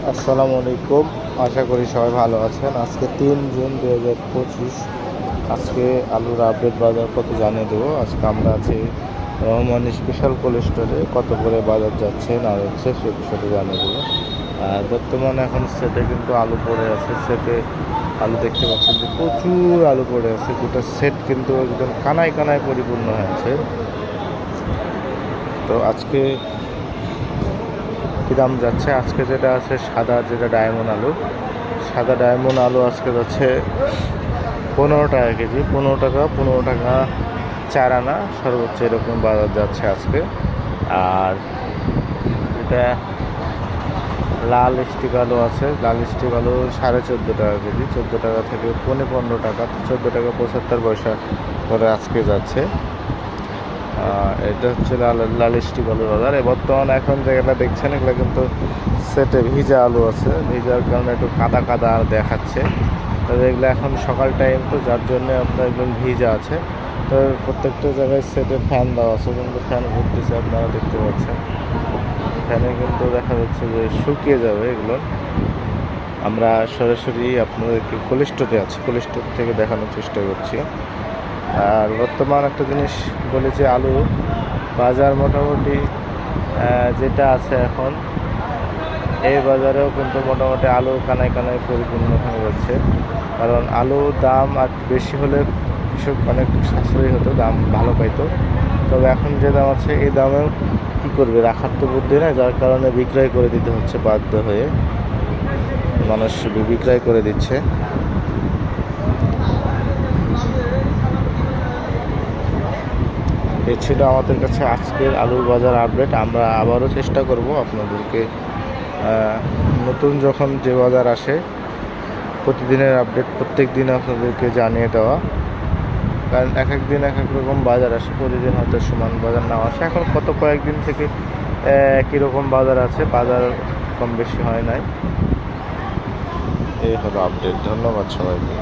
আসসালামু আলাইকুম। আশা করি সবাই ভালো আছেন। আজকে 3 জুন 2025। আজকে আলুর আপডেট বাজার কত জানিয়ে দেবো। আজকে আমরা আছি রহমান স্পেশাল কোল্ড স্টোরে। কত করে বাজার যাচ্ছে না যাচ্ছে সে বিষয়টা জানিয়ে দেবো। আর বর্তমানে এখন সেটে কিন্তু আলু পড়ে আছে। সেটে আলু দেখতে পাচ্ছেন যে প্রচুর আলু পড়ে আছে। গোটা সেট কিন্তু একদম কানায় কানায় পরিপূর্ণ হয়েছে। তো আজকে কী দাম যাচ্ছে? আজকে যেটা আছে সাদা, যেটা ডায়মন্ড আলু, সাদা ডায়মন্ড আলু আজকে যাচ্ছে 15 টাকা কেজি। 15 টাকা 4 আনা সর্বোচ্চ এরকম বাজার যাচ্ছে আজকে। আর এটা লাল স্টিক আলু আছে, লাল স্টিক আলু 14.5 টাকা কেজি। 14 টাকা থেকে 15 টাকা, 14 টাকা 75 পয়সা করে আজকে যাচ্ছে। এটা হচ্ছে লাল স্টিক আলুর বাজার। বর্তমানে এখন জায়গাটা দেখছেন, এগুলো কিন্তু সেটে ভিজা আলু আছে। ভিজার কারণে একটু কাদা কাদা আর দেখাচ্ছে। তবে এগুলো এখন সকাল টাইম, তো যার জন্য আপনার একদম ভিজা আছে। তো প্রত্যেকটা জায়গায় সেটে ফ্যান দেওয়া আছে, কিন্তু ফ্যান ঘুরতেছে, আপনারা দেখতে পাচ্ছেন। ফ্যানে কিন্তু দেখা যাচ্ছে যে শুকিয়ে যাবে এগুলো। আমরা সরাসরি আপনাদেরকে কোল্ড স্টোরে আছি, কোল্ড স্টোর থেকে দেখানোর চেষ্টা করছি। আর বর্তমান একটা জিনিস বলেছি, আলু বাজার মোটামুটি যেটা আছে এখন, এই বাজারেও কিন্তু মোটামুটি আলু কানায় কানায় পরিপূর্ণ হয়ে যাচ্ছে। কারণ আলুর দাম আর বেশি হলে কৃষক অনেক সাশ্রয়ী হতো, দাম ভালো পাইতো। তবে এখন যে দাম আছে এই দামেও কী করবে, রাখার তো বুদ্ধি নেই, যার কারণে বিক্রয় করে দিতে হচ্ছে, বাধ্য হয়ে মানুষ বিক্রয় করে দিচ্ছে। এ ছিল আমাদের কাছে আজকের আলুর বাজার আপডেট। আমরা আবারও চেষ্টা করব আপনাদেরকে নতুন যখন যে বাজার আসে প্রতিদিনের আপডেট প্রত্যেক দিন আপনাদেরকে জানিয়ে দেওয়া। কারণ এক এক দিন এক এক রকম বাজার আসে, প্রতিদিন হয়তো সমান বাজার নাও আসে। এখন কয়েকদিন থেকে একই রকম বাজার আছে, বাজার কম বেশি হয় নাই। এই হলো আপডেট। ধন্যবাদ সবাইকে।